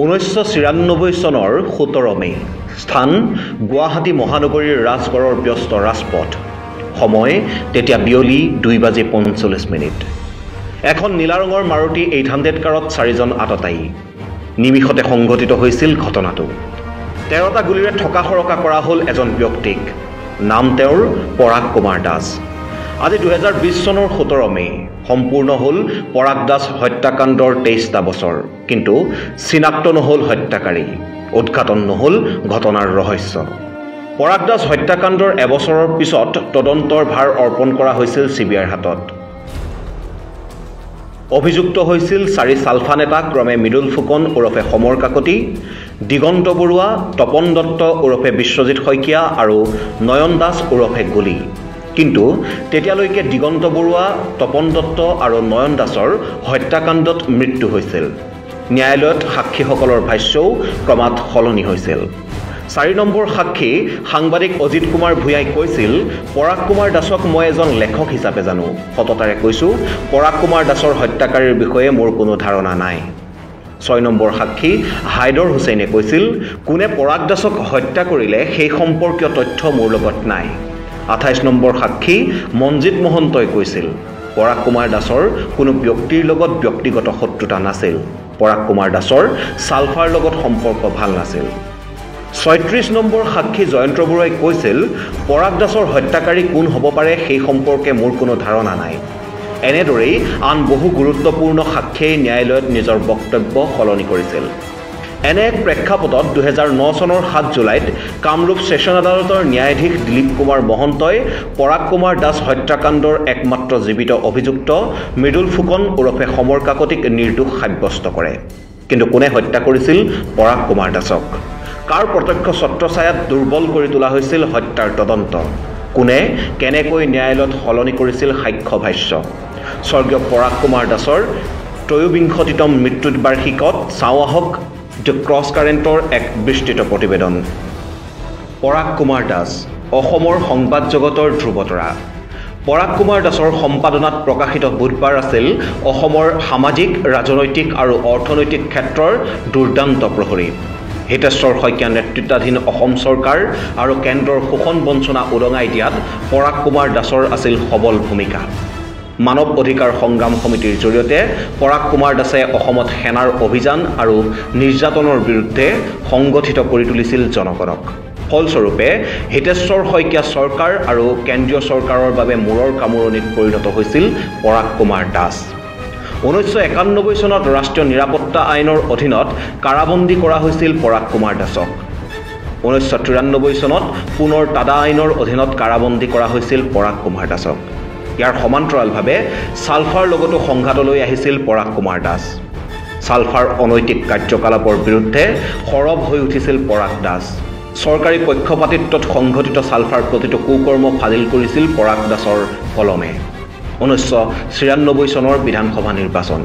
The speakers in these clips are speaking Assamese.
1994 চনৰ 17 মে স্থান গুৱাহাটী মহানগৰীৰ ৰাজগড়ৰ ব্যস্ত ৰাজপথ সময় তেতিয়া বিয়লি 2:45 এখন নীলা ৰঙৰ মাৰুতি 800 কাৰত 4জন আততায়ী নিমিষতে সংঘটিত হৈছিল ঘটনাটো 13টা গুলিৰে ঠকা হৰকা কৰা হ'ল এজন ব্যক্তিক নাম তেওঁৰ পৰাগ কুমাৰ দাস আজি 2020 চনৰ 17 মে সম্পূৰ্ণ হ'ল পৰাগ দাস হত্যাকাণ্ডৰ 23টা বছৰ কিন্তু চিনাক্ত নহল হত্যাকাৰী উদ্ঘাটন নহল ঘটনাৰ ৰহস্য পৰাগ দাস হত্যাকাণ্ডৰ এবছৰৰ পিছত তদন্তৰ ভাৰ অৰ্পণ কৰা হৈছিল সিবিআইৰ হাতত অভিযুক্ত হৈছিল 4 সালফা নেতা ক্ৰমে মৃদুল ফুকন ওৰফে সমৰ কাকতি দিগন্ত বৰুৱা তপন দত্ত ওৰফে বিশ্বজিৎ শইকীয়া আৰু নয়ন দাস ওৰফে গুলি কিন্তু তেতিয়ালৈকে দিগন্ত বৰুৱা তপন দত্ত আৰু নয়ন দাসৰ হত্যাকাণ্ডত মৃত্যু হৈছিল ন্যায়ালয়ত সাক্ষীসকলৰ ভাষ্যও ক্ৰমাৎ সলনি হৈছিল 4 নম্বৰ সাক্ষী সাংবাদিক অজিত কুমাৰ ভূঞাই কৈছিল পৰাগ কুমাৰ দাসক মই এজন লেখক হিচাপে জানো সততাৰে কৈছো পৰাগ কুমাৰ দাসৰ হত্যাকাৰীৰ বিষয়ে মোৰ কোনো ধাৰণা নাই 6 নম্বৰ সাক্ষী হাইদৰ হুছেইনে কৈছিল কোনে পৰাগ দাসক হত্যা কৰিলে সেই সম্পৰ্কীয় তথ্য মোৰ লগত নাই 28 নম্বৰ সাক্ষী মনজিত মহন্তই কৈছিল পৰাগ কুমাৰ দাসৰ কোনো ব্যক্তিৰ লগত ব্যক্তিগত শত্ৰুতা নাছিল পৰাগ কুমাৰ দাসৰ সালফাৰ লগত সম্পৰ্ক ভাল নাছিল 36 নম্বৰ সাক্ষী জয়ন্ত বৰুৱাই কৈছিল পৰাগ দাসৰ হত্যাকাৰী কোন হ'ব পাৰে সেই সম্পৰ্কে মোৰ কোনো ধাৰণা নাই এনেদৰেই আন বহু গুৰুত্বপূৰ্ণ সাক্ষীয়ে ন্যায়ালয়ত নিজৰ বক্তব্য সলনি কৰিছিল এনে এক প্ৰেক্ষাপটত 2009 চনৰ 7 জুলাইত কামৰূপ ছেছন আদালতৰ ন্যায়াধীশ দিলীপ কুমাৰ মহন্তই পৰাগ কুমাৰ দাস হত্যাকাণ্ডৰ একমাত্ৰ জীৱিত অভিযুক্ত মৃদুল ফুকন ওৰফে সমৰ কাকতিক নিৰ্দোষ সাব্যস্ত কৰে কিন্তু কোনে হত্যা কৰিছিল পৰাগ কুমাৰ দাসক কাৰ প্ৰত্যক্ষ ছত্ৰছায়াত দুৰ্বল কৰি তোলা হৈছিল হত্যাৰ তদন্ত কোনে কেনেকৈ ন্যায়ালয়ত সলনি কৰিছিল সাক্ষ্য ভাষ্য স্বৰ্গীয় পৰাগ কুমাৰ দাসৰ 23তম মৃত্যু বাৰ্ষিকত চাওঁ আহক দ্য ক্ৰছ কাৰেণ্টৰ এক বিস্তৃত প্ৰতিবেদন পৰাগ কুমাৰ দাস অসমৰ সংবাদ জগতৰ ধ্ৰুৱতৰা পৰাগ কুমাৰ দাসৰ সম্পাদনাত প্ৰকাশিত বুধবাৰ আছিল অসমৰ সামাজিক ৰাজনৈতিক আৰু অৰ্থনৈতিক ক্ষেত্ৰৰ দুৰ্দান্ত প্ৰহৰী হিতেশ্বৰ শইকীয়া নেতৃত্বাধীন অসম চৰকাৰ আৰু কেন্দ্ৰৰ শোষণ বঞ্চনা উদঙাই দিয়াত পৰাগ কুমাৰ দাসৰ আছিল সবল ভূমিকা মানৱ অধিকাৰ সংগ্ৰাম সমিতিৰ জৰিয়তে পৰাগ কুমাৰ দাসে অসমত সেনাৰ অভিযান আৰু নিৰ্যাতনৰ বিৰুদ্ধে সংগঠিত কৰি তুলিছিল জনগণক ফলস্বৰূপে হিতেশ্বৰ শইকীয়া চৰকাৰ আৰু কেন্দ্ৰীয় চৰকাৰৰ বাবে মূৰৰ কামোৰণিত পৰিণত হৈছিল পৰাগ কুমাৰ দাস 1991 চনত ৰাষ্ট্ৰীয় নিৰাপত্তা আইনৰ অধীনত কাৰাবন্দী কৰা হৈছিল পৰাগ কুমাৰ দাসক 1993 চনত পুনৰ টাডা আইনৰ অধীনত কাৰাবন্দী কৰা হৈছিল পৰাগ কুমাৰ দাসক ইয়াৰ সমান্তৰালভাৱে সালফাৰ লগতো সংঘাতলৈ আহিছিল পৰাগ কুমাৰ দাস সালফাৰ অনৈতিক কাৰ্যকলাপৰ বিৰুদ্ধে সৰব হৈ উঠিছিল পৰাগ দাস চৰকাৰী পক্ষপাতিত্বত সংঘটিত সালফাৰ প্ৰতিটো কুকৰ্ম ফাদিল কৰিছিল পৰাগ দাসৰ কলমে 1993 চনৰ বিধানসভা নিৰ্বাচন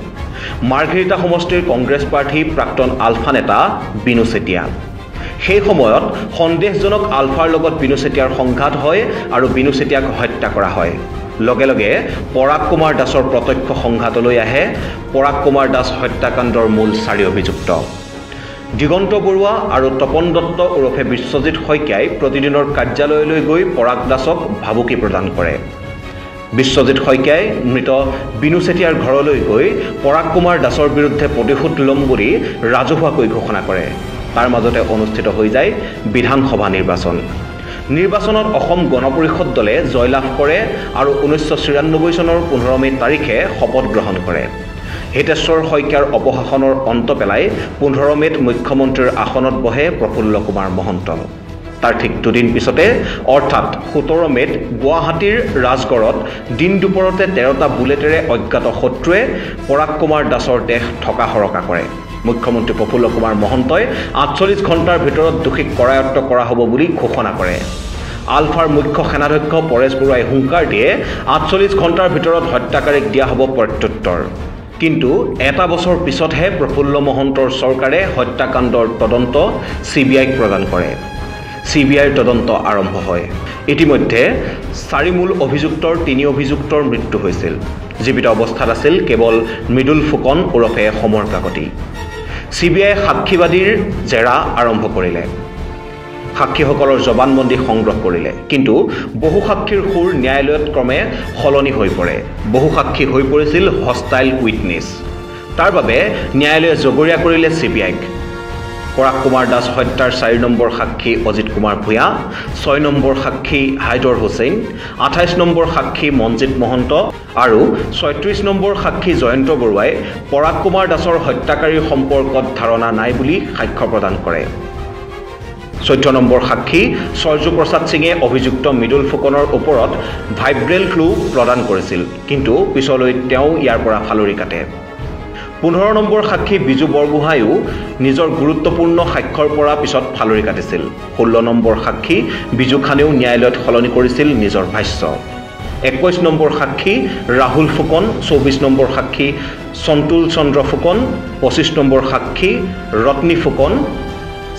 মাৰ্ঘেৰিটা সমষ্টিৰ কংগ্ৰেছ প্ৰাৰ্থী প্ৰাক্তন আলফা নেতা বিনু চেতিয়া সেই সময়ত সন্দেহজনক আলফাৰ লগত বিনু চেতিয়াৰ সংঘাত হয় আৰু বিনু চেতিয়াক হত্যা কৰা হয় লগে লগে পৰাগ কুমাৰ দাসৰ প্ৰত্যক্ষ সংঘাতলৈ আহে পৰাগ কুমাৰ দাস হত্যাকাণ্ডৰ মূল 4 অভিযুক্ত দিগন্ত বৰুৱা আৰু তপন দত্ত ওৰফে বিশ্বজিৎ শইকীয়াই প্ৰতিদিনৰ কাৰ্যালয়লৈ গৈ পৰাগ দাসক ভাবুকি প্ৰদান কৰে বিশ্বজিৎ শইকীয়াই মৃত বিনু চেতিয়াৰ ঘৰলৈ গৈ পৰাগ কুমাৰ দাসৰ বিৰুদ্ধে প্ৰতিশোধ ল'ম বুলি ৰাজহুৱাকৈ ঘোষণা কৰে তাৰ মাজতে অনুষ্ঠিত হৈ যায় বিধানসভা নিৰ্বাচনত অসম গণ পৰিষদ দলে জয়লাভ কৰে আৰু 1994 চনৰ 15 মে তাৰিখে শপত গ্ৰহণ কৰে হিতেশ্বৰ শইকীয়াৰ অপশাসনৰ অন্ত পেলাই 15 মেত মুখ্যমন্ত্ৰীৰ আসনত বহে প্ৰফুল্ল কুমাৰ মহন্ত তাৰ ঠিক দুদিন পিছতে অৰ্থাৎ 17 মেত গুৱাহাটীৰ ৰাজগড়ত দিন দুপৰতে 13টা বুলেটেৰে অজ্ঞাত শত্ৰুৱে পৰাগ কুমাৰ দাসৰ দেহ ঠকা হৰকা কৰে মুখ্যমন্ত্ৰী প্ৰফুল্ল কুমাৰ মহন্তই 48 ঘণ্টাৰ ভিতৰত দোষীক কৰায়ত্ব কৰা হ'ব বুলি ঘোষণা কৰে আলফাৰ মুখ্য সেনাধ্যক্ষ পৰেশ বৰুৱাই হুংকাৰ দিয়ে 48 ঘণ্টাৰ ভিতৰত হত্যাকাৰীক দিয়া হ'ব প্ৰত্যুত্তৰ কিন্তু এটা বছৰ পিছতহে প্ৰফুল্ল মহন্তৰ চৰকাৰে হত্যাকাণ্ডৰ তদন্ত সিবিআইক প্ৰদান কৰে সিবিআইৰ তদন্ত আৰম্ভ হয় ইতিমধ্যে 4 মূল অভিযুক্তৰ 3 অভিযুক্তৰ মৃত্যু হৈছিল জীৱিত অৱস্থাত আছিল কেৱল মৃদুল ফুকন ওৰফে সমৰ কাকতি CBI সাক্ষীবাদীৰ জেৰা আৰম্ভ কৰিলে। সাক্ষীসকলৰ জবানবন্দী সংগ্ৰহ কৰিলে, কিন্তু বহু সাক্ষীৰ সুৰ ন্যায়ালয়ত ক্ৰমে সলনি হৈ পৰে। বহু সাক্ষী হৈ পৰিছিল হষ্টাইল উইটনেছ। তাৰ বাবে ন্যায়ালয়ে জগৰীয়া কৰিলে CBIক। পৰাগ কুমাৰ দাস হত্যাৰ 4 নম্বৰ সাক্ষী অজিত কুমাৰ ভূঞা, 6 নম্বৰ সাক্ষী হাইদৰ হুছেইন, 28 নম্বৰ সাক্ষী মনজিত মহন্ত আৰু 36 নম্বৰ সাক্ষী জয়ন্ত বৰুৱাই পৰাগ কুমাৰ দাসৰ হত্যাকাৰীৰ সম্পৰ্কত ধাৰণা নাই বুলি সাক্ষ্য প্ৰদান কৰে। 14 নম্বৰ সাক্ষী সৰজু প্ৰসাদ সিঙে অভিযুক্ত মৃদুল ফুকনৰ ওপৰত ভাইব্ৰেল ক্লু প্ৰদান কৰিছিল, কিন্তু পিছলৈ তেওঁ ইয়াৰ পৰা ফালৰি কাটে। 15 নম্বৰ সাক্ষী বিজু বৰগোহাঁইও নিজৰ গুৰুত্বপূৰ্ণ সাক্ষ্যৰ পৰা পিছত ফালৰি কাটিছিল। 16 নম্বৰ সাক্ষী বিজু খানেও ন্যায়ালয়ত সলনি কৰিছিল নিজৰ ভাষ্য। 21 নম্বৰ সাক্ষী ৰাহুল ফুকন, 24 নম্বৰ সাক্ষী সন্তুল চন্দ্ৰ ফুকন, 25 নম্বৰ সাক্ষী ৰত্নী ফুকন,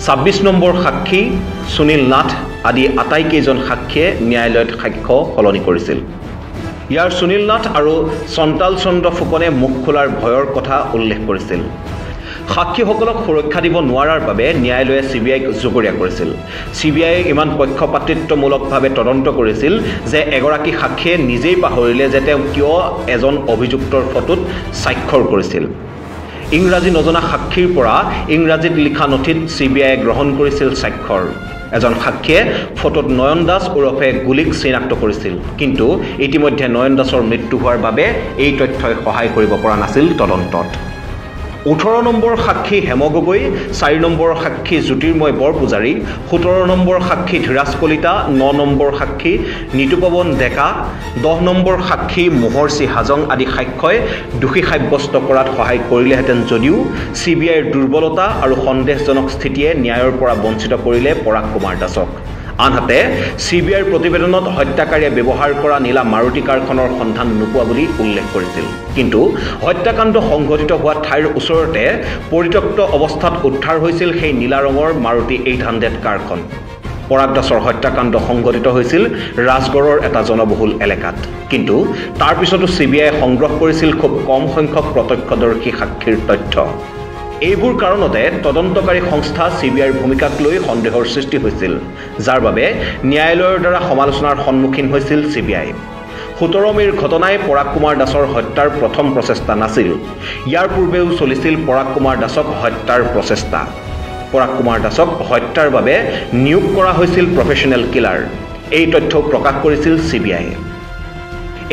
26 নম্বৰ সাক্ষী সুনীল নাথ আদি আটাইকেইজন সাক্ষীয়ে ন্যায়ালয়ত সাক্ষ্য সলনি কৰিছিল। ইয়াৰ সুনীল নাথ আৰু সন্তাল চন্দ্ৰ ফুকনে মুখ খোলাৰ ভয়ৰ কথা উল্লেখ কৰিছিল। সাক্ষীসকলক সুৰক্ষা দিব নোৱাৰাৰ বাবে ন্যায়ালয়ে CBIক জগৰীয়া কৰিছিল। CBIয়ে ইমান পক্ষপাতিত্বমূলকভাৱে তদন্ত কৰিছিল যে এগৰাকী সাক্ষীয়ে নিজেই পাহৰিলে যে তেওঁ কিয় এজন অভিযুক্তৰ ফটোত স্বাক্ষৰ কৰিছিল। ইংৰাজী নজনা সাক্ষীৰ পৰা ইংৰাজীত লিখা নথিত CBIয়ে গ্ৰহণ কৰিছিল স্বাক্ষৰ। এজন সাক্ষীয়ে ফটোত নয়ন দাস ওৰফে গুলীক চিনাক্ত কৰিছিল, কিন্তু ইতিমধ্যে নয়ন দাসৰ মৃত্যু হোৱাৰ বাবে এই তথ্যই সহায় কৰিব পৰা নাছিল তদন্তত। 18 নম্বৰ সাক্ষী হেম গগৈ, 4 নম্বৰ সাক্ষী জ্যোতিৰ্ময় বৰপূজাৰী, 17 নম্বৰ সাক্ষী ধীৰাজ কলিতা, 9 নম্বৰ সাক্ষী নিতুপৱন ডেকা, 10 নম্বৰ সাক্ষী মোহৰ্ষি হাজং আদি সাক্ষ্যই দোষী সাব্যস্ত কৰাত সহায় কৰিলেহেঁতেন যদিও CBIৰ দুৰ্বলতা আৰু সন্দেহজনক স্থিতিয়ে ন্যায়ৰ পৰা বঞ্চিত কৰিলে পৰাগ কুমাৰ দাসক। আনহাতে CBIৰ প্ৰতিবেদনত হত্যাকাৰীয়ে ব্যৱহাৰ কৰা নীলা মাৰুতি কাৰখনৰ সন্ধান নোপোৱা বুলি উল্লেখ কৰিছিল, কিন্তু হত্যাকাণ্ড সংঘটিত হোৱা ঠাইৰ ওচৰতে পৰিত্যক্ত অৱস্থাত উদ্ধাৰ হৈছিল সেই নীলা ৰঙৰ মাৰুতি 800 কাৰখন। পৰাগ দাসৰ হত্যাকাণ্ড সংঘটিত হৈছিল ৰাজগড়ৰ এটা জনবহুল এলেকাত, কিন্তু তাৰ পিছতো CBIয়ে সংগ্ৰহ কৰিছিল খুব কম সংখ্যক প্ৰত্যক্ষদৰ্শী সাক্ষীৰ তথ্য। এইবোৰ কাৰণতে তদন্তকাৰী সংস্থা CBIৰ ভূমিকাক লৈ সন্দেহৰ সৃষ্টি হৈছিল, যাৰ বাবে ন্যায়ালয়ৰ দ্বাৰা সমালোচনাৰ সন্মুখীন হৈছিল CBI। 17 মে'ৰ ঘটনাই পৰাগ কুমাৰ দাসৰ হত্যাৰ প্ৰথম প্ৰচেষ্টা নাছিল। ইয়াৰ পূৰ্বেও চলিছিল পৰাগ কুমাৰ দাসক হত্যাৰ প্ৰচেষ্টা। পৰাগ কুমাৰ দাসক হত্যাৰ বাবে নিয়োগ কৰা হৈছিল প্ৰফেশ্যনেল কিলাৰ। এই তথ্যও প্ৰকাশ কৰিছিল CBIয়ে।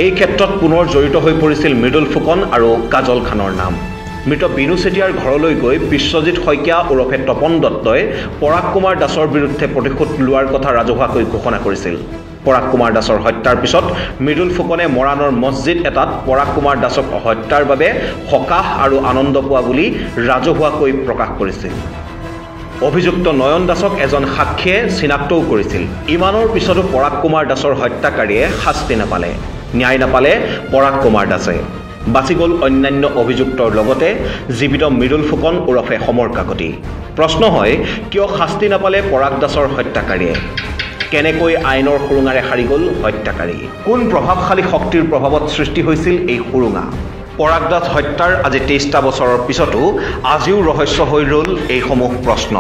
এই ক্ষেত্ৰত পুনৰ জড়িত হৈ পৰিছিল মৃদুল ফুকন আৰু কাজল খানৰ নাম। মৃত বিনু চেতিয়াৰ ঘৰলৈ গৈ বিশ্বজিৎ শইকীয়া ওৰফে তপন দত্তই পৰাগ কুমাৰ দাসৰ বিৰুদ্ধে প্ৰতিশোধ লোৱাৰ কথা ৰাজহুৱাকৈ ঘোষণা কৰিছিল। পৰাগ কুমাৰ দাসৰ হত্যাৰ পিছত মৃদুল ফুকনে মৰাণৰ মছজিদ এটাত পৰাগ কুমাৰ দাসক হত্যাৰ বাবে সকাহ আৰু আনন্দ পোৱা বুলি ৰাজহুৱাকৈ প্ৰকাশ কৰিছিল। অভিযুক্ত নয়ন দাসক এজন সাক্ষীয়ে চিনাক্তও কৰিছিল। ইমানৰ পিছতো পৰাগ কুমাৰ দাসৰ হত্যাকাৰীয়ে শাস্তি নাপালে। ন্যায় নাপালে পৰাগ কুমাৰ দাসে। বাচি গ'ল অন্যান্য অভিযুক্তৰ লগতে জীৱিত মৃদুল ফুকন ওৰফে সমৰ কাকতি। প্ৰশ্ন হয়, কিয় শাস্তি নাপালে পৰাগ দাসৰ হত্যাকাৰীয়ে? কেনেকৈ আইনৰ সুৰুঙাৰে সাৰি গ'ল হত্যাকাৰী? কোন প্ৰভাৱশালী শক্তিৰ প্ৰভাৱত সৃষ্টি হৈছিল এই সুৰুঙা? পৰাগ দাস হত্যাৰ আজি 23টা বছৰৰ পিছতো আজিও ৰহস্য হৈ ৰ'ল এইসমূহ প্ৰশ্ন।